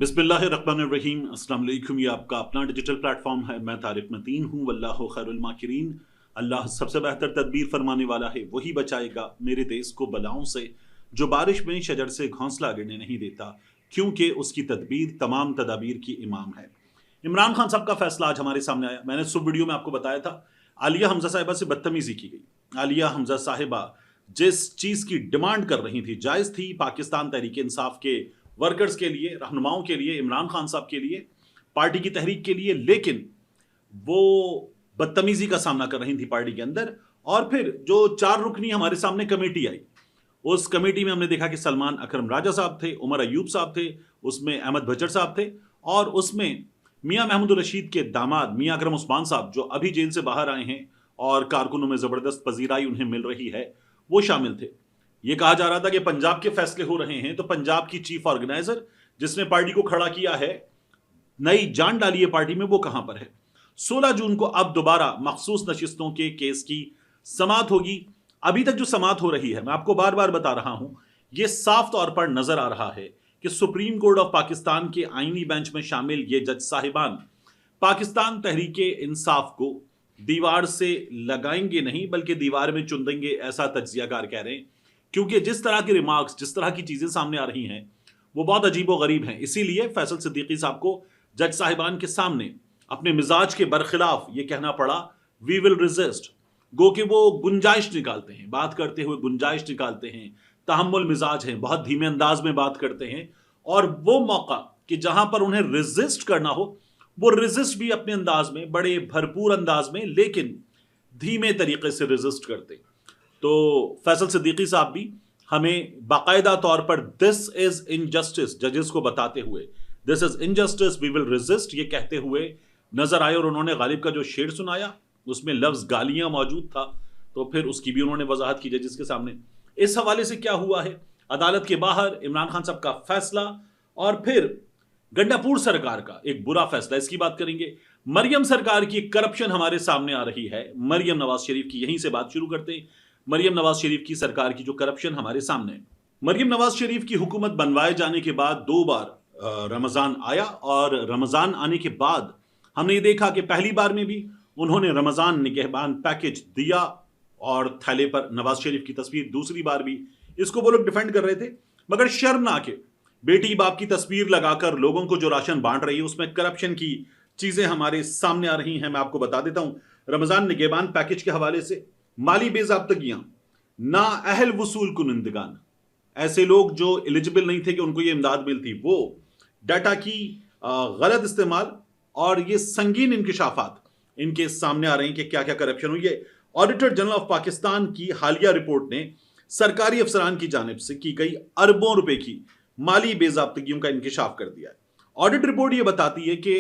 बिस्मिल्लाहिर्रहमानिर्रहीम। अस्सलाम वालेकुम। ये आपका अपना डिजिटल प्लेटफॉर्म है। मैं तारिक मतीन हूँ। वल्लाहु खैरुल माकिरीन। अल्लाह सबसे बेहतर तदबीर फरमाने वाला है, वही बचाएगा मेरे देश को बलाओं से, जो बारिश में शजर से घोंसला गिरने नहीं देता, क्योंकि उसकी तदबीर तमाम तदाबीर की इमाम है। इमरान खान साहब का फैसला आज हमारे सामने आया। मैंने सुब वीडियो में आपको बताया था, आलिया हमजा साहिबा से बदतमीजी की गई। आलिया हमजा साहिबा जिस चीज़ की डिमांड कर रही थी जायज़ थी, पाकिस्तान तहरीक इंसाफ के वर्कर्स के लिए, रहनुमाओं के लिए, इमरान खान साहब के लिए, पार्टी की तहरीक के लिए, लेकिन वो बदतमीजी का सामना कर रही थी पार्टी के अंदर। और फिर जो 4 रुकनी हमारे सामने कमेटी आई, उस कमेटी में हमने देखा कि सलमान अकरम राजा साहब थे, उमर अयूब साहब थे, उसमें अहमद बचर साहब थे, और उसमें मियां महमूद रशीद के दामाद मियां अकरम उस्मान साहब, जो अभी जेल से बाहर आए हैं और कारकुनों में जबरदस्त पजीराई उन्हें मिल रही है, वो शामिल थे। ये कहा जा रहा था कि पंजाब के फैसले हो रहे हैं, तो पंजाब की चीफ ऑर्गेनाइजर जिसने पार्टी को खड़ा किया है, नई जान डाली है पार्टी में, वो कहां पर है। 16 जून को अब दोबारा मखसूस नशिस्तों के केस की समाअत होगी। अभी तक जो समाअत हो रही है, मैं आपको बार बार बता रहा हूं, यह साफ तौर पर नजर आ रहा है कि सुप्रीम कोर्ट ऑफ पाकिस्तान के आईनी बेंच में शामिल ये जज साहिबान पाकिस्तान तहरीके इंसाफ को दीवार से लगाएंगे नहीं, बल्कि दीवार में चुन देंगे, ऐसा तज्जियाकार कह रहे हैं। क्योंकि जिस तरह के रिमार्क्स, जिस तरह की चीजें सामने आ रही हैं, वो बहुत अजीब व गरीब हैं। इसीलिए फैसल सिद्दीकी साहब को जज साहिबान के सामने अपने मिजाज के बरखिलाफ ये कहना पड़ा, वी विल रेजिस्ट। गो कि वो गुंजाइश निकालते हैं, बात करते हुए गुंजाइश निकालते हैं, तहम्मुल मिजाज हैं, बहुत धीमे अंदाज में बात करते हैं, और वो मौका कि जहां पर उन्हें रेजिस्ट करना हो, वो रेजिस्ट भी अपने अंदाज में, बड़े भरपूर अंदाज में, लेकिन धीमे तरीके से रेजिस्ट करते। तो फैसल सिद्दीकी साहब भी हमें बाकायदा तौर पर दिस इज इनजस्टिस जजेस को बताते हुए, this is injustice, we will resist, ये कहते हुए नजर आए। और उन्होंने गालिब का जो शेर सुनाया, उसमें लफ्ज गालियां मौजूद था, तो फिर उसकी भी उन्होंने वजाहत की जजेस के सामने। इस हवाले से क्या हुआ है, अदालत के बाहर इमरान खान साहब का फैसला, और फिर गंडापुर सरकार का एक बुरा फैसला, इसकी बात करेंगे। मरियम सरकार की करप्शन हमारे सामने आ रही है। मरियम नवाज शरीफ की, यहीं से बात शुरू करते हैं। मरियम नवाज शरीफ की सरकार की जो करप्शन हमारे सामने है। मरियम नवाज शरीफ की हुकूमत बनवाए जाने के बाद 2 बार रमजान आया, और रमजान आने के बाद हमने ये देखा कि पहली बार में भी उन्होंने रमजान निगहबान पैकेज दिया और थैले पर नवाज शरीफ की तस्वीर, दूसरी बार भी इसको वो लोग डिफेंड कर रहे थे। मगर शर्म ना के बेटी बाप की तस्वीर लगाकर लोगों को जो राशन बांट रही है, उसमें करप्शन की चीजें हमारे सामने आ रही हैं। मैं आपको बता देता हूं, रमजान निगहबान पैकेज के हवाले से माली बेज़ाब्तगियां, ना अहल वसूल कुनिंदगान, ऐसे लोग जो एलिजिबल नहीं थे कि उनको ये इमदाद मिलती, वो डाटा की गलत इस्तेमाल, और ये संगीन इंकिशाफात इनके सामने आ रहे हैं कि क्या क्या करप्शन हुई है। ऑडिटर जनरल ऑफ पाकिस्तान की हालिया रिपोर्ट ने सरकारी अफसरान की जानिब से की गई अरबों रुपए की माली बेज़ाब्तगियों का इंकिशाफ कर दिया है। ऑडिट रिपोर्ट ये बताती है कि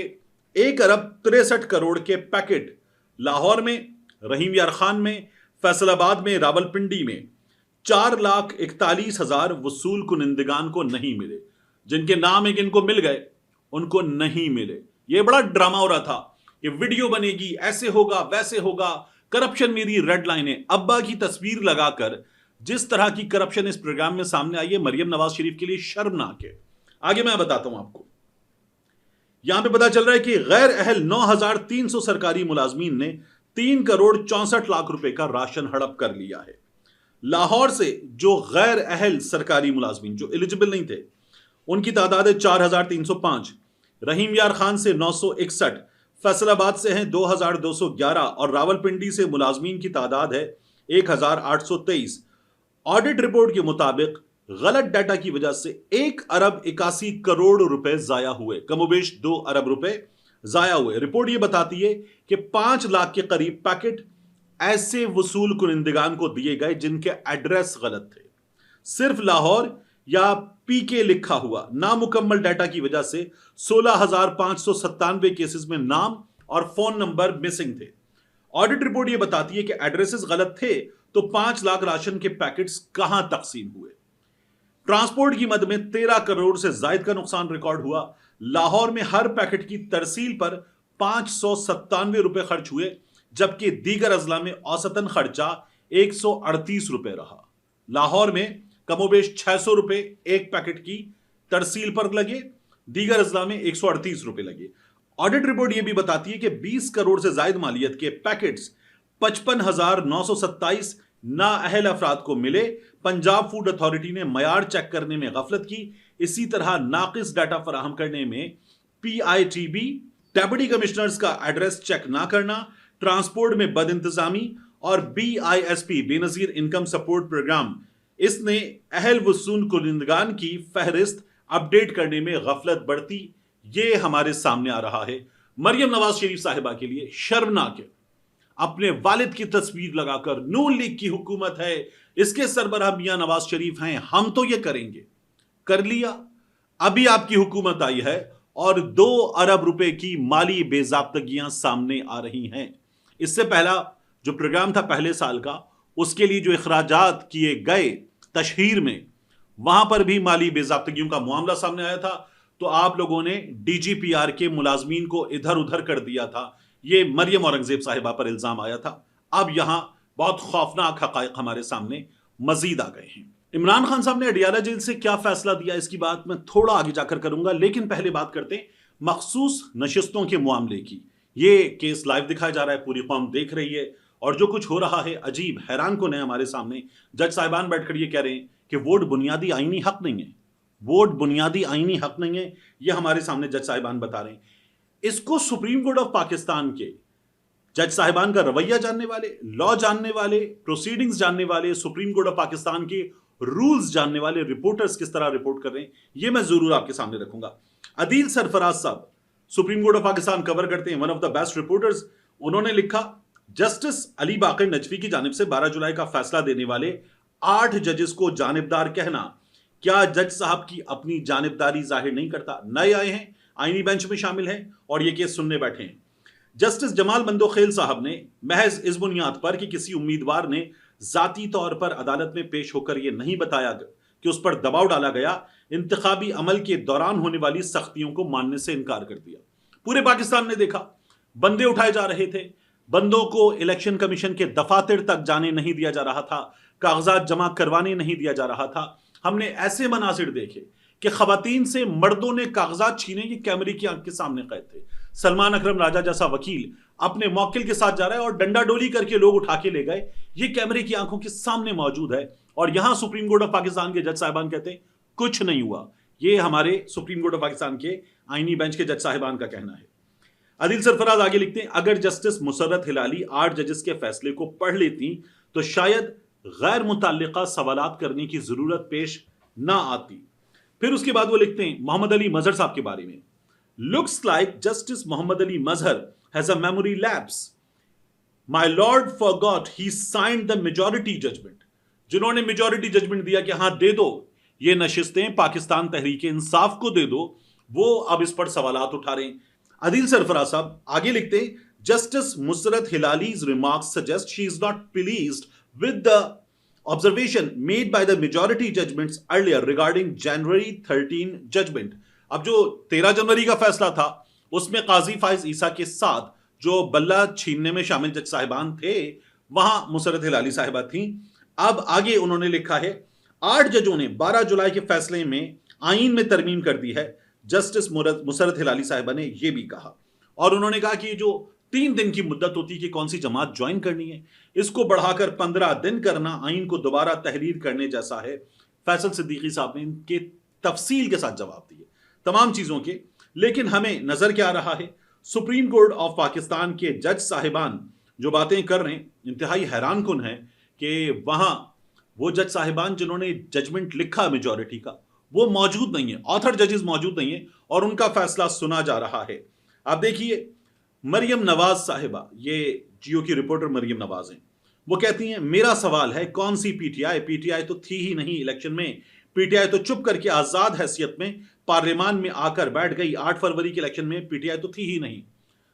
1 अरब 63 करोड़ के पैकेट लाहौर में, रहीम यार खान में, फैसलाबाद में, रावलपिंडी में 4,41,000 वसूल कुनिंदगान को नहीं मिले। जिनके नाम एक इनको मिल गए, उनको नहीं मिले। ये बड़ा ड्रामा हो रहा था, ये वीडियो बनेगी, ऐसे होगा, वैसे होगा, करप्शन मेरी रेड लाइन है। अब्बा की तस्वीर लगाकर जिस तरह की करप्शन इस प्रोग्राम में सामने आई है, मरियम नवाज शरीफ के लिए शर्मनाक है। आगे मैं बताता हूं आपको। यहां पे पता चल रहा है कि गैर अहल 9,300 सरकारी मुलाजमीन ने 3 करोड़ 64 लाख रुपए का राशन हड़प कर लिया है। लाहौर से जो गैर अहल सरकारी मुलाजमीन जो एलिजिबल नहीं थे, उनकी तादाद है 4,305, रहीम यार खान से 961, फैसलाबाद से हैं 2,211, और रावलपिंडी से मुलाजमीन की तादाद है 1,823। ऑडिट रिपोर्ट के मुताबिक गलत डाटा की वजह से 1 अरब 81 करोड़ रुपए जाया हुए, कमोबेश 2 अरब रुपए जाया हुए। रिपोर्ट यह बताती है कि 5 लाख के करीब पैकेट ऐसे वसूल कुनिंदगान को दिए गए जिनके एड्रेस गलत थे। सिर्फ लाहौर या पीके लिखा हुआ नामुकम्मल डाटा की वजह से 16,597 केसेस में नाम और फोन नंबर मिसिंग थे। ऑडिट रिपोर्ट यह बताती है कि एड्रेसेस गलत थे, तो 5 लाख राशन के पैकेट्स कहां तकसीम हुए। ट्रांसपोर्ट की मद में 13 करोड़ से जायद का नुकसान रिकॉर्ड हुआ। लाहौर में हर पैकेट की तरसील पर 597 रुपए खर्च हुए, जबकि दीगर अजला में औसतन खर्चा 138 रुपए रहा। लाहौर में कमोबेश 600 रुपए एक पैकेट की तरसील पर लगे, दीगर अजला में 138 रुपए लगे। ऑडिट रिपोर्ट यह भी बताती है कि 20 करोड़ से जायद मालियत के पैकेट्स 55,927 नाअहल अफराद को मिले। पंजाब फूड अथॉरिटी ने मयार चेक करने में गफलत की। इसी तरह नाकिस डाटा फराहम करने में PITB, डेप्यूटी कमिश्नर्स का एड्रेस चेक ना करना, ट्रांसपोर्ट में बद इंतजामी और BISP Benazir income support programme, इसने अहल वसूल कुनिंदगान की फहरिस्त अपडेट करने में गफलत बरती। ये हमारे सामने आ रहा है। मरियम नवाज शरीफ साहिबा के लिए शर्मनाक है। अपने वालिद की तस्वीर लगाकर नून लीग की हुकूमत है, इसके सरबराह मियां नवाज शरीफ हैं, हम तो ये करेंगे, कर लिया। अभी आपकी हुकूमत आई है और 2 अरब रुपए की माली बेजाब्तगियां सामने आ रही हैं। इससे पहला जो प्रोग्राम था पहले साल का, उसके लिए जो इखराजात किए गए तशहीर में, वहां पर भी माली बेजाब्तगियों का मामला सामने आया था। तो आप लोगों ने DGPR के मुलाजमीन को इधर उधर कर दिया था। ये मरियम औरंगजेब साहिबा पर इल्जाम आया था। अब यहां बहुत खौफनाक हकायक हमारे सामने मजीद आ गए हैं। इमरान खान साहब ने अडियाला जेल से क्या फैसला दिया, इसकी बात मैं थोड़ा आगे जाकर करूंगा, लेकिन पहले बात करते हैं मखसूस नशिस्तों के मामले की। ये केस लाइव दिखाया जा रहा है, पूरी कौम देख रही है और जो कुछ हो रहा है अजीब हैरान कुन है हमारे सामने। जज साहिबान बैठकर ये कह रहे हैं कि वोट बुनियादी आईनी हक नहीं है, वोट बुनियादी आईनी हक नहीं है, ये हमारे सामने जज साहिबान बता रहे हैं। इसको सुप्रीम कोर्ट ऑफ पाकिस्तान के जज साहिबान का रवैया जानने वाले, लॉ जानने वाले, प्रोसीडिंग्स जानने वाले, सुप्रीम कोर्ट ऑफ पाकिस्तान के रूल्स जानने वाले रिपोर्टर्स किस तरह रिपोर्ट कर रहे हैं, ये मैं जरूर आपके सामने रखूंगा। अदील सरफराज साहब supreme court of Pakistan cover करते हैं, one of the best reporters. उन्होंने लिखा, जस्टिस अली बाकर नजफी की जानिब से 12 जुलाई का फैसला देने वाले 8 जजेस को जानिबदार कहना, क्या जज साहब की अपनी जानिबदारी जाहिर नहीं करता? नए आए हैं, आईनी बेंच में शामिल हैं और ये केस सुनने बैठे हैं। जस्टिस जमाल बंदोखेल साहब ने महज इस बुनियाद पर कि किसी उम्मीदवार ने जाती तौर पर अदालत में पेश होकर यह नहीं बताया कि उस पर दबाव डाला गया, इंतखाबी अमल के दौरान होने वाली सख्तियों को मानने से इनकार कर दिया। पूरे पाकिस्तान ने देखा, बंदे उठाए जा रहे थे, बंदों को इलेक्शन कमीशन के दफातर तक जाने नहीं दिया जा रहा था, कागजात जमा करवाने नहीं दिया जा रहा था। हमने ऐसे मनासिर देखे कि खवातीन से मर्दों ने कागजात छीने, ये कैमरे की आंख के सामने कैद थे। सलमान अकरम राजा जैसा वकील अपने मौकिल के साथ जा रहा है और डंडा डोली करके लोग उठा के ले गए, ये कैमरे की आंखों के सामने मौजूद है। और यहां सुप्रीम कोर्ट ऑफ पाकिस्तान के जज साहिबान कहते हैं कुछ नहीं हुआ। ये हमारे सुप्रीम कोर्ट ऑफ पाकिस्तान के आईनी बेंच के जज साहिबान का कहना है। अदिल सरफराज आगे लिखते हैं, अगर जस्टिस मुसर्रत हिलाली 8 जजेस के फैसले को पढ़ लेती तो शायद गैर मुतल्लिका सवालात करने की जरूरत पेश ना आती। फिर उसके बाद वो लिखते हैं मोहम्मद अली मजहर साहब के बारे में, looks like justice Mohammad Ali Mazhar has a memory lapse, my lord forgot he signed the majority judgment. जिन्होंने मेजॉरिटी जजमेंट दिया कि हां दे दो ये नशिस्तें पाकिस्तान तहरीक इंसाफ को दे दो, वो अब इस पर सवालात उठा रहे हैं। अदील सरफराज साहब आगे लिखते हैं, justice Musarrat Hilali's remarks suggest she is not pleased with the observation made by the majority judgments earlier regarding January 13 judgment। अब जो 13 जनवरी का फैसला था उसमें काजी फाइज ईसा के साथ जो बल्ला छीनने में शामिल जज साहिबान थे, वहां मुसर्रत हिलाली साहिबा थी। अब आगे उन्होंने लिखा है, 8 जजों ने 12 जुलाई के फैसले में आईन में तरमीम कर दी है। जस्टिस मुसर्रत हिलाली साहिबा ने यह भी कहा और उन्होंने कहा कि जो 3 दिन की मुद्दत होती है कि कौन सी जमात ज्वाइन करनी है, इसको बढ़ाकर 15 दिन करना आईन को दोबारा तहरीर करने जैसा है। फैसल सिद्दीकी साहब ने इनके तफसील के साथ जवाब दिए तमाम चीजों के। लेकिन हमें नजर क्या आ रहा है, सुप्रीम कोर्ट ऑफ पाकिस्तान के जज साहिबान जो बातें कर रहे हैं इंतहाई हैरान कुन है कि वहां वो जज साहिबान जिन्होंने जजमेंट लिखा मेजॉरिटी का, वो मौजूद नहीं है, ऑथर जजेस मौजूद नहीं है और उनका फैसला सुना जा रहा है। आप देखिए मरियम नवाज साहिबा, ये जियो की रिपोर्टर मरियम नवाज हैं, वो कहती हैं मेरा सवाल है कौन सी पीटीआई तो थी ही नहीं इलेक्शन में, पीटीआई तो चुप करके आजाद हैसियत में पार्लियामान में आकर बैठ गई। 8 फरवरी के इलेक्शन में पीटीआई तो थी ही नहीं।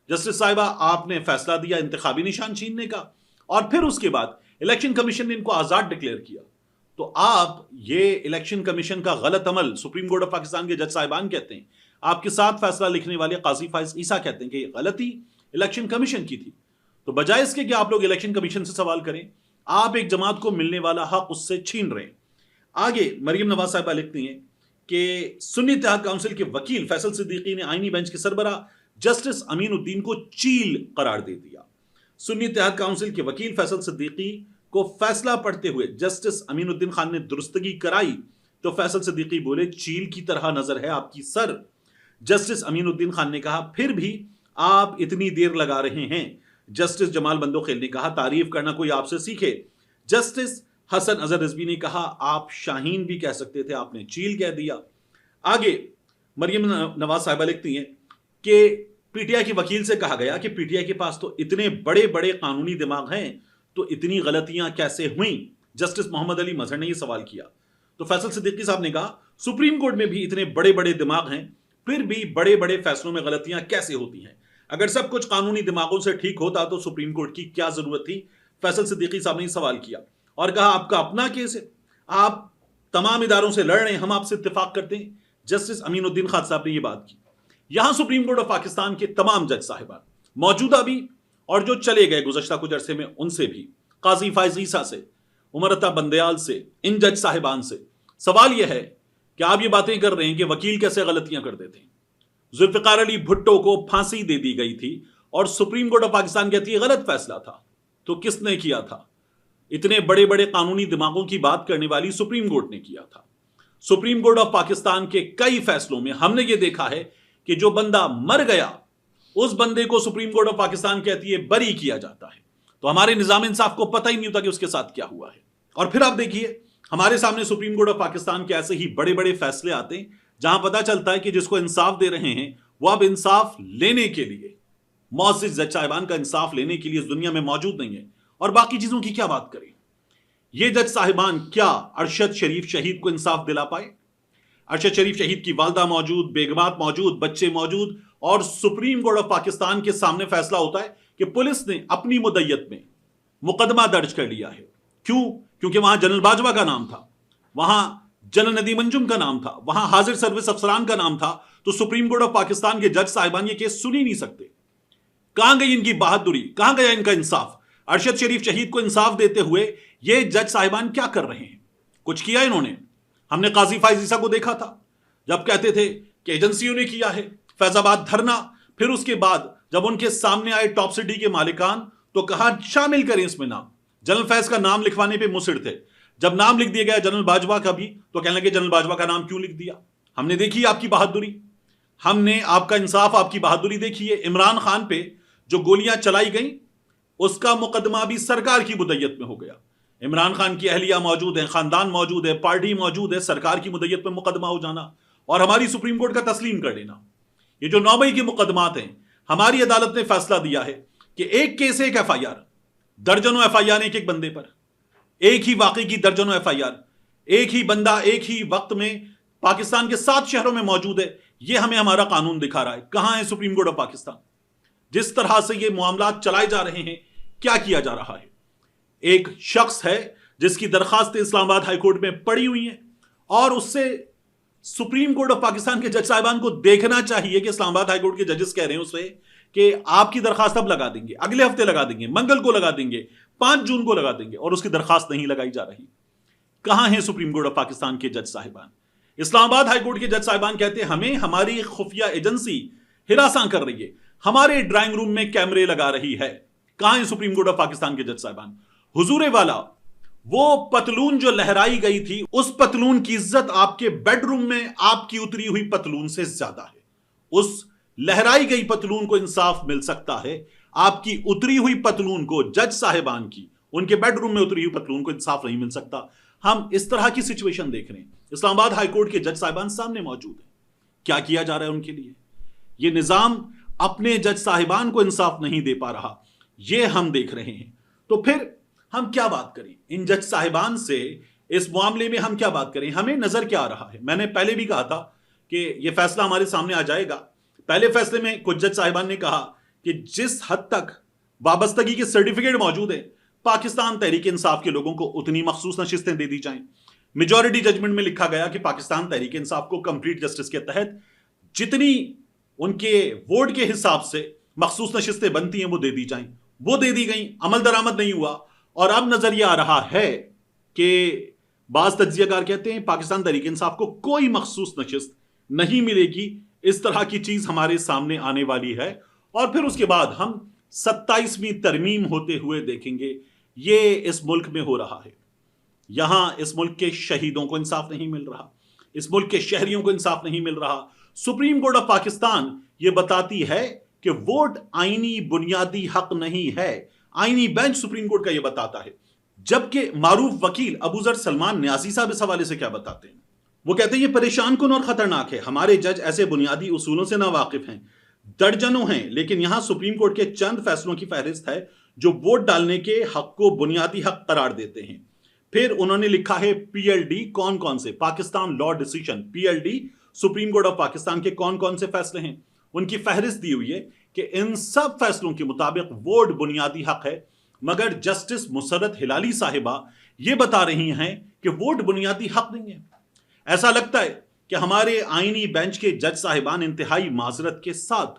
जस्टिस साहिबा आपने फैसला दिया इंतखाबी निशान छीनने का और फिर उसके बाद इलेक्शन कमीशन ने इनको आजाद डिक्लेयर किया। तो आप ये इलेक्शन कमीशन का गलत अमल सुप्रीम कोर्ट ऑफ पाकिस्तान के जज साहिबान कहते हैं, आपके साथ फैसला लिखने वाले काजी फाइज ईसा कहते हैं कि ये गलती इलेक्शन कमीशन की थी। तो बजाय इसके कि आप लोग इलेक्शन कमीशन से सवाल करें, आप एक जमात को मिलने वाला हक उससे छीन रहे हैं। आगे मरियम नवाज साहिबा लिखती हैं, کہ سنی اتحاد کونسل کے وکیل فیصل صدیقی نے آئینی بینچ کے سربراہ جسٹس امین الدین کو چیل قرار دے دیا۔ سنی اتحاد کونسل کے وکیل فیصل صدیقی کو فیصلہ پڑھتے ہوئے جسٹس امین الدین خان نے درستگی کرائی تو فیصل صدیقی بولے چیل کی طرح نظر ہے آپ کی سر۔ جسٹس امین الدین خان نے کہا پھر بھی آپ اتنی دیر لگا رہے ہیں۔ جسٹس جمال بندوخیل نے کہا تعریف کرنا کوئی آپ سے سیکھے۔ جسٹس حسن اظہر رضوی نے کہا آپ شاہین بھی کہہ سکتے تھے، آپ نے چیل کہہ دیا۔ آگے مریم نواز صاحبہ لکھتی ہیں کہ پی ٹی آئی کے وکیل سے کہا گیا کہ پی ٹی آئی کے پاس تو اتنے بڑے بڑے قانونی دماغ ہیں تو اتنی غلطیاں کیسے ہوئیں؟ جسٹس محمد علی مظہر نے یہ سوال کیا تو فیصل صدیقی صاحب نے کہا سپریم کورٹ میں بھی اتنے بڑے بڑے دماغ ہیں، پھر بھی بڑے بڑے فیصلوں میں غلطیاں کیسے ہوتی ہیں؟ اگر سب کچھ قانونی دماغوں سے ٹھیک ہوتا تو سپریم کورٹ کی کیا ضرورت تھی؟ فیصل صدیقی صاحب نے یہ سوال کیا اور کہا آپ کا اپنا کیس ہے، آپ تمام اداروں سے لڑ رہے ہیں، ہم آپ سے اتفاق کرتے ہیں۔ جسٹس امین الدین خان صاحب نے یہ بات کی۔ یہاں سپریم کورٹ آف پاکستان کے تمام جج صاحبان موجودہ بھی اور جو چلے گئے گزشتہ کچھ عرصے میں ان سے بھی، قاضی فائز عیسیٰ سے، عمر عطا بندیال سے، ان جج صاحبان سے سوال یہ ہے کہ آپ یہ باتیں کر رہے ہیں کہ وکیل کیسے غلطیاں کر دیتے ہیں۔ ذوالفقار علی بھٹو کو پھانسی دے دی گئی تھی اور سپریم کورٹ آف پاکستان کہتی ہے غلط فیصلہ تھا، تو کس نے کیا تھا؟ اتنے بڑے بڑے قانونی دماغوں کی بات کرنے والی سپریم کورٹ نے کیا تھا۔ سپریم کورٹ آف پاکستان کے کئی فیصلوں میں ہم نے یہ دیکھا ہے کہ جو بندہ مر گیا اس بندے کو سپریم کورٹ آف پاکستان کہتی ہے بری کیا جاتا ہے، تو ہمارے نظام انصاف کو پتہ ہی نہیں ہوتا کہ اس کے ساتھ کیا ہوا ہے۔ اور پھر آپ دیکھیے ہمارے سامنے سپریم کورٹ آف پاکستان کے ایسے ہی بڑے بڑے فیصلے آتے ہیں جہاں پتہ چلتا ہے کہ جس کو انصاف دے رہے ہیں وہ اب انصاف لینے کے لیے، معزز جج صاحبان کا انصاف لینے کے لیے اس دنیا میں موجود نہیں ہے، اور باقی چیزوں کی کیا بات کریں۔ یہ جج صاحبان کیا ارشد شریف شہید کو انصاف دلا پائے؟ ارشد شریف شہید کی والدہ موجود، بیگمات موجود، بچے موجود، اور سپریم کورٹ آف پاکستان کے سامنے فیصلہ ہوتا ہے کہ پولیس نے اپنی مدعیت میں مقدمہ درج کر لیا ہے۔ کیوں؟ کیونکہ وہاں جنرل باجوہ کا نام تھا، وہاں جنرل ندیم انجم کا نام تھا، وہاں حاضر سروس افسران کا نام تھا، تو سپریم کورٹ آف پاکستان کے جج صاحبان یہ کیس سن ہی نہیں سکتے۔ کہاں گئی ان کی بہادری؟ کہاں گیا ان کا انصاف؟ ارشد شریف شہید کو انصاف دیتے ہوئے یہ جج صاحبان کیا کر رہے ہیں؟ کچھ کیا انہوں نے؟ ہم نے قاضی فائز عیسیٰ کو دیکھا تھا جب کہتے تھے کہ ایجنسیوں نے کیا ہے فیض آباد دھرنا، پھر اس کے بعد جب ان کے سامنے آئے ٹاپ سٹی کے مالکان تو کہا شامل کریں اس میں نام۔ جنرل فیض کا نام لکھوانے پہ مصر تھے، جب نام لکھ دیا گیا جنرل باجوہ کا بھی تو کہنے لگے جنرل باجوہ کا نام کیوں لکھ دیا؟ ہم نے دیکھی آپ کی بہادری، ہم نے آپ کا انصاف، آپ کی بہادری دیکھی ہے۔ عمران خان پہ جو گولیاں چلائی گئیں اس کا مقدمہ بھی سرکار کی مدعیت میں ہو گیا۔ عمران خان کی اہلیہ موجود ہیں، خاندان موجود ہے، پارٹی موجود ہے، سرکار کی مدعیت میں مقدمہ ہو جانا اور ہماری سپریم کورٹ کا تسلیم کر لینا۔ یہ جو 9 مئی کے مقدمات ہیں، ہماری عدالت نے فیصلہ دیا ہے کہ ایک کیس ایک ایف آئی آر، درجنوں ایف آئی آر ایک ایک بندے پر، ایک ہی واقعے کی درجنوں ایف آئی آر، ایک ہی بندہ ایک ہی وقت میں پاکستان کے 7 شہروں میں موجود ہے۔ یہ ہمیں ہمارا قانون دکھا رہا ہے۔ کہاں ہے سپریم کورٹ آف پاکستان؟ جس طرح سے یہ معاملات چلائے جا رہے ہیں، کیا کیا جا رہا ہے؟ ایک شخص ہے جس کی درخواست اسلام آباد ہائی کورٹ میں پڑی ہوئی ہیں اور اس سے سپریم کورٹ آف پاکستان کے جج صاحبان کو دیکھنا چاہیے کہ اسلام آباد ہائی کورٹ کے ججز کہہ رہے ہیں اسے کہ آپ کی درخواست اب لگا دیں گے، اگلے ہفتے لگا دیں گے، منگل کو لگا دیں گے، 5 جون کو لگا دیں گے، اور اس کی درخواست نہیں لگائی جا رہی۔ کہاں ہیں سپریم کورٹ آف پاکستان کے جج صاحبان؟ اسلام آباد ہائی کورٹ کے جج صاحبان کہتے ہیں ہمیں ہماری خفیہ ایجنسی ہراساں کر رہی ہے، ہمارے ڈرائنگ روم میں کیمرے لگا رہی ہے۔ کہاں ہیں سپریم کورٹ آف پاکستان کے جج صاحبان؟ حضور والا وہ پتلون جو لہرائی گئی تھی، اس پتلون کی عزت آپ کے بیڈ روم میں آپ کی اتری ہوئی پتلون سے زیادہ ہے۔ اس لہرائی گئی پتلون کو انصاف مل سکتا ہے، آپ کی اتری ہوئی پتلون کو، جج صاحبان کی ان کے بیڈ روم میں اتری ہوئی پتلون کو انصاف نہیں مل سکتا۔ ہم اس طرح کی سچویشن دیکھ رہے ہیں۔ اسلام آباد ہائی کورٹ کے جج صاحبان سامنے موجود ہیں، کیا کیا جا رہا ہے ان کے لیے؟ یہ نظام اپنے جج صاحبان کو انصاف نہیں دے پا رہا، یہ ہم دیکھ رہے ہیں۔ تو پھر ہم کیا بات کریں ان جج صاحبان سے؟ اس معاملے میں ہم کیا بات کریں؟ ہمیں نظر کیا آ رہا ہے؟ میں نے پہلے بھی کہا تھا کہ یہ فیصلہ ہمارے سامنے آ جائے گا۔ پہلے فیصلے میں کچھ جج صاحبان نے کہا کہ جس حد تک وابستگی کے سرٹیفکیٹ موجود ہیں، پاکستان تحریک انصاف کے لوگوں کو اتنی مخصوص نشستیں دے دی جائیں۔ میجورٹی ججمنٹ میں لکھا گیا کہ پاکستان تحریک انصاف کو کمپلیٹ جسٹس کے تحت جتنی ان کے ووٹ کے حساب سے مخصوص نشستیں بنتی ہیں وہ دے دی جائیں۔ وہ دے دی گئیں، عمل درآمد نہیں ہوا، اور اب نظر یہ آ رہا ہے کہ بعض تجزیہ کار کہتے ہیں پاکستان تحریک انصاف کو کوئی مخصوص نشست نہیں ملے گی، اس طرح کی چیز ہمارے سامنے آنے والی ہے، اور پھر اس کے بعد ہم 27ویں ترمیم ہوتے ہوئے دیکھیں گے۔ یہ اس ملک میں ہو رہا ہے، یہاں اس ملک کے شہیدوں کو انصاف نہیں مل رہا، اس ملک کے شہریوں کو انصاف نہیں مل رہا۔ سپریم کورٹ آف پاکستان یہ بتاتی ہے کہ ووٹ آئینی بنیادی حق نہیں ہے، آئینی بینچ سپریم کورٹ کا یہ بتاتا ہے، جبکہ معروف وکیل ابو ذر سلمان نیازی صاحب اس حوالے سے کیا بتاتے ہیں؟ وہ کہتے ہیں یہ پریشان کن اور خطرناک ہے، ہمارے جج ایسے بنیادی اصولوں سے ناواقف ہیں، درجنوں ہیں، لیکن یہاں سپریم کورٹ کے چند فیصلوں کی فہرست ہے جو ووٹ ڈالنے کے حق کو بنیادی حق قرار دیتے ہیں۔ پھر انہوں نے لکھا ہے پی ایل ڈی کون کون سے، Pakistan law decision, P L D supreme court of Pakistan کے کون کون سے فیصلے ہیں، ان کی فہرست دی ہوئی ہے کہ ان سب فیصلوں کے مطابق ووٹ بنیادی حق ہے، مگر جسٹس مسرت ہلالی صاحبہ یہ بتا رہی ہیں کہ ووٹ بنیادی حق نہیں ہے۔ ایسا لگتا ہے کہ ہمارے آئینی بینچ کے جج صاحبان انتہائی معذرت کے ساتھ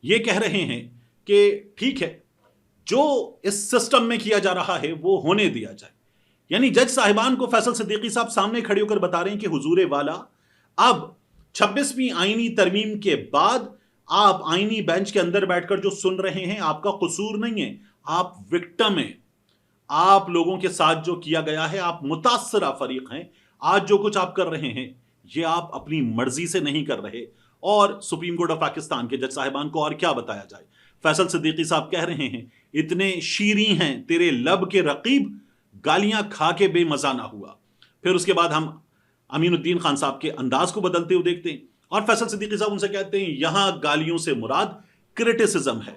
یہ کہہ رہے ہیں کہ ٹھیک ہے، جو اس سسٹم میں کیا جا رہا ہے وہ ہونے دیا جائے۔ یعنی جج صاحبان کو فیصل صدیقی صاحب سامنے کھڑے ہو کر بتا رہے ہیں کہ حضور والا، اب 26ویں آئینی ترمیم کے بعد آپ آئینی بینچ کے اندر بیٹھ کر جو سن رہے ہیں آپ کا قصور نہیں ہے، آپ وکٹم ہیں، آپ لوگوں کے ساتھ جو کیا گیا ہے آپ متاثرہ فریق ہیں، آج جو کچھ آپ کر رہے ہیں یہ آپ اپنی مرضی سے نہیں کر رہے۔ اور سپریم کورٹ آف پاکستان کے جج صاحبان کو اور کیا بتایا جائے، فیصل صدیقی صاحب کہہ رہے ہیں اتنے شیریں ہیں تیرے لب کے رقیب، گالیاں کھا کے بے مزہ نہ ہوا۔ پھر اس کے بعد ہم امین الدین خان صاحب کے انداز کو بدلتے ہوئے دیکھتے ہیں، اور فیصل صدیقی صاحب ان سے کہتے ہیں یہاں گالیوں سے مراد کرٹیسزم ہے۔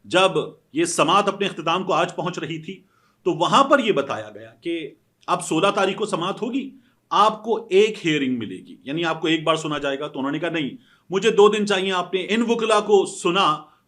جب یہ سماعت اپنے اختتام کو آج پہنچ رہی تھی تو وہاں پر یہ بتایا گیا کہ اب 16 تاریخ کو سماعت ہوگی، آپ کو ایک ہیئرنگ ملے گی، یعنی آپ کو ایک بار سنا جائے گا۔ تو انہوں نے کہا نہیں، مجھے 2 دن چاہیے، آپ نے ان وکلا کو سنا،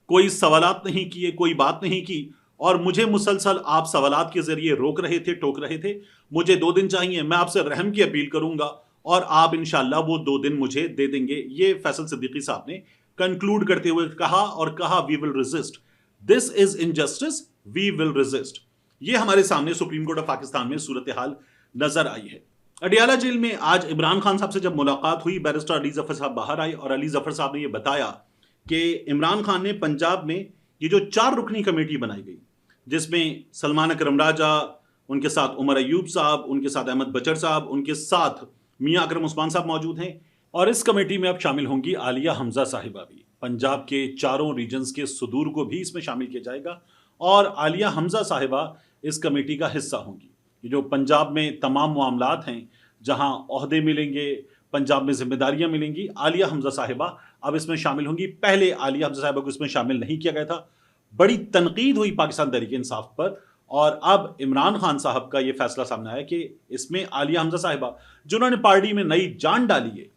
کوئی سوالات نہیں کیے، کوئی بات نہیں کی، اور مجھے مسلسل آپ سوالات کے ذریعے روک رہے تھے، ٹوک رہے تھے، مجھے 2 دن چاہیے، میں آپ سے رحم کی اپیل کروں گا اور آپ انشاءاللہ وہ 2 دن مجھے دے دیں گے۔ یہ فیصل صدیقی صاحب نے کنکلوڈ کرتے ہوئے کہا وی will resist, this is injustice, we will resist. یہ ہمارے سامنے سپریم کورٹ آف پاکستان میں صورتحال نظر آئی ہے۔ اڈیالہ جیل میں آج عمران خان صاحب سے جب ملاقات ہوئی، بیرسٹر علی ظفر صاحب باہر آئے اور علی ظفر صاحب نے یہ بتایا کہ عمران خان نے پنجاب میں یہ جو 4 رکنی کمیٹی بنائی گئی، جس میں سلمان اکرم راجہ، ان کے ساتھ عمر ایوب صاحب، ان کے ساتھ احمد بچر صاحب، ان کے ساتھ میاں اکرم عثمان صاحب موجود ہیں، اور اس کمیٹی میں اب شامل ہوں گی عالیہ حمزہ صاحبہ بھی، پنجاب کے 4 ریجنز کے صدور کو بھی اس میں شامل کیا جائے گا، اور عالیہ حمزہ صاحبہ اس کمیٹی کا حصہ ہوں گی۔ یہ جو پنجاب میں تمام معاملات ہیں، جہاں عہدے ملیں گے، پنجاب میں ذمہ داریاں ملیں گی، عالیہ حمزہ صاحبہ اب اس میں شامل ہوں گی۔ پہلے عالیہ حمزہ صاحبہ کو اس میں شامل نہیں کیا گیا تھا، بڑی تنقید ہوئی پاکستان تحریک انصاف پر، اور اب عمران خان صاحب کا یہ فیصلہ سامنے آیا کہ اس میں عالیہ حمزہ صاحبہ، جنہوں نے پارٹی میں نئی جان ڈالی ہے،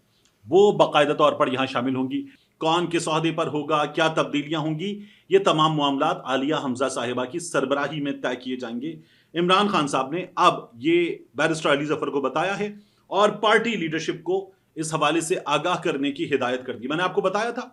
وہ باقاعدہ طور پر یہاں شامل ہوں گی۔ کون کس عہدے پر ہوگا، کیا تبدیلیاں ہوں گی، یہ تمام معاملات عالیہ حمزہ صاحبہ کی سربراہی میں طے کیے جائیں گے۔ عمران خان صاحب نے اب یہ بیرسٹر علی ظفر کو بتایا ہے اور پارٹی لیڈرشپ کو اس حوالے سے آگاہ کرنے کی ہدایت کر دی۔ میں نے آپ کو بتایا تھا،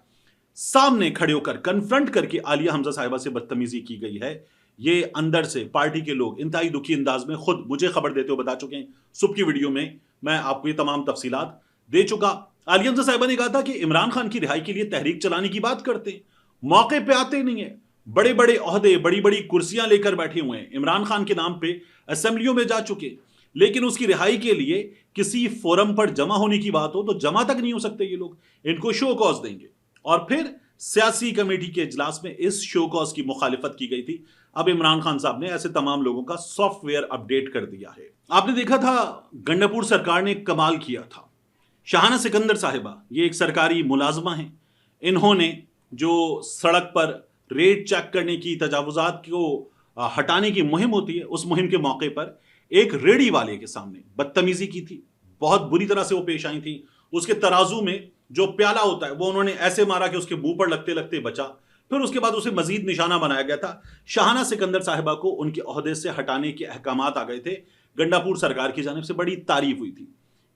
سامنے کھڑے ہو کر کنفرنٹ کر کے عالیہ حمزہ صاحبہ سے بدتمیزی کی گئی ہے۔ یہ اندر سے پارٹی کے لوگ انتہائی دکھی انداز میں خود مجھے خبر دیتے ہوئے بتا چکے ہیں، صبح کی ویڈیو میں میں آپ کو یہ تمام تفصیلات دے چکا۔ عالیہ حمزہ صاحبہ نے کہا تھا کہ عمران خان کی رہائی کے لیے تحریک چلانے کی بات کرتے ہیں، موقع پہ آتے نہیں ہیں، بڑے بڑے عہدے، بڑی بڑی کرسیاں لے کر بیٹھے ہوئے ہیں، عمران خان کے نام پہ اسمبلیوں میں جا چکے، لیکن اس کی رہائی کے لیے کسی فورم پر جمع ہونے کی بات ہو تو جمع تک نہیں ہو سکتے یہ لوگ، ان کو شو کاز دیں گے۔ اور پھر سیاسی کمیٹی کے اجلاس میں اس شو کاز کی مخالفت کی گئی تھی۔ اب عمران خان صاحب نے ایسے تمام لوگوں کا سافٹ ویئر اپڈیٹ کر دیا ہے۔ آپ نے دیکھا تھا گنڈاپور سرکار نے کمال کیا تھا، شاہانہ سکندر صاحبہ یہ ایک سرکاری ملازمہ ہیں، انہوں نے جو سڑک پر ریٹ چیک کرنے کی، تجاوزات کو ہٹانے کی مہم ہوتی ہے، اس مہم کے موقع پر ایک ریڑھی والے کے سامنے بدتمیزی کی تھی، بہت بری طرح سے وہ پیش آئی تھیں۔ اس کے ترازو میں جو پیالہ ہوتا ہے وہ انہوں نے ایسے مارا کہ اس کے منہ پر لگتے لگتے بچا، پھر اس کے بعد اسے مزید نشانہ بنایا گیا تھا۔ شاہانہ سکندر صاحبہ کو ان کے عہدے سے ہٹانے کے احکامات آ گئے تھے، گنڈاپور سرکار کی جانب سے بڑی تعریف ہوئی تھی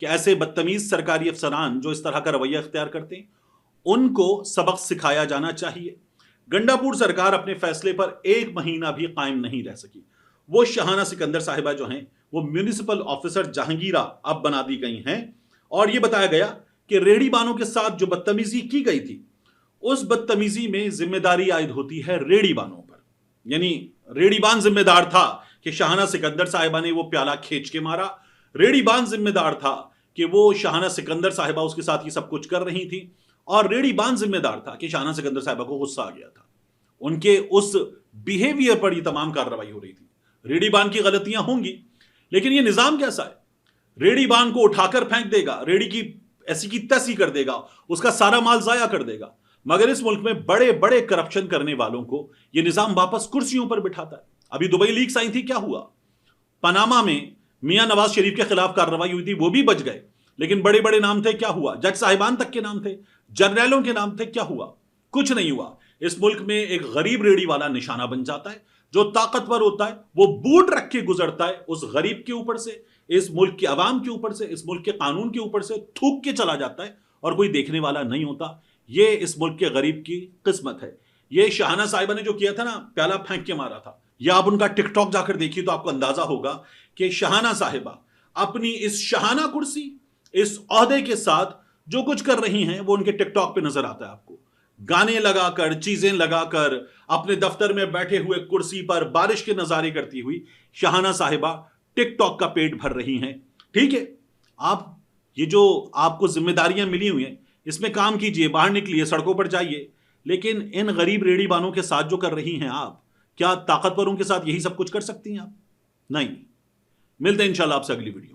کہ ایسے بدتمیز سرکاری افسران جو اس طرح کا رویہ اختیار کرتے ہیں ان کو سبق سکھایا جانا چاہیے۔ گنڈاپور سرکار اپنے فیصلے پر 1 مہینہ بھی قائم نہیں رہ سکی۔ وہ شاہانہ سکندر صاحبہ جو ہیں वो म्यूनिसिपल ऑफिसर जहांगीरा अब बना दी गई हैं। और ये बताया गया कि रेहड़ी बानों के साथ जो बदतमीजी की गई थी, उस बदतमीजी में जिम्मेदारी आयद होती है रेहड़ी बानों पर। यानी रेहड़ी बान जिम्मेदार था कि शाहाना सिकंदर साहिबा ने वो प्याला खींच के मारा, रेहड़ी बान जिम्मेदार था कि वो शाहाना सिकंदर साहिबा उसके साथ ये सब कुछ कर रही थी, और रेहड़ी बान जिम्मेदार था कि शाहाना सिकंदर साहिबा को गुस्सा आ गया था। उनके उस बिहेवियर पर ये तमाम कार्रवाई हो रही थी। रेहड़ी बान की गलतियां होंगी, लेकिन ये निजाम कैसा है? रेहड़ी बान को उठाकर फेंक देगा, रेहड़ी की ऐसी की तैसी कर देगा, उसका सारा माल जाया कर देगा। मगर इस मुल्क में बड़े बड़े करप्शन करने वालों को यह निजाम वापस कुर्सियों पर बिठाता है। अभी दुबई लीक्स आई थी, क्या हुआ? पनामा में मियां नवाज शरीफ के खिलाफ कार्रवाई हुई थी, वो भी बच गए, लेकिन बड़े बड़े नाम थे, क्या हुआ? जज साहिबान तक के नाम थे, जर्नैलों के नाम थे, क्या हुआ? कुछ नहीं हुआ। इस मुल्क में एक गरीब रेहड़ी वाला निशाना बन जाता है। जो ताकतवर होता है वो बूट रख के गुजरता है उस गरीब के ऊपर से, इस मुल्क के अवाम के ऊपर से, इस मुल्क के कानून के ऊपर से थूक के चला जाता है, और कोई देखने वाला नहीं होता। ये इस मुल्क के गरीब की किस्मत है। ये शाहाना साहिबा ने जो किया था ना, प्याला फेंक के मारा था, या आप उनका टिकटॉक जाकर देखिए तो आपको अंदाजा होगा कि शाहाना साहिबा अपनी इस शाहाना कुर्सी, इस ओहदे के साथ जो कुछ कर रही हैं वो उनके टिकटॉक पे नजर आता है आपको। गाने लगाकर, चीजें लगाकर, अपने दफ्तर में बैठे हुए कुर्सी पर बारिश के नजारे करती हुई शाहाना साहिबा टिकटॉक का पेट भर रही हैं। ठीक है, आप ये जो आपको जिम्मेदारियां मिली हुई हैं इसमें काम कीजिए, बाहर निकलिए, सड़कों पर जाइए, लेकिन इन गरीब रेहड़ी बानों के साथ जो कर रही हैं आप, क्या ताकतवरों के साथ यही सब कुछ कर सकती हैं आप? नहीं। मिलते हैं इंशाल्लाह आपसे अगली वीडियो।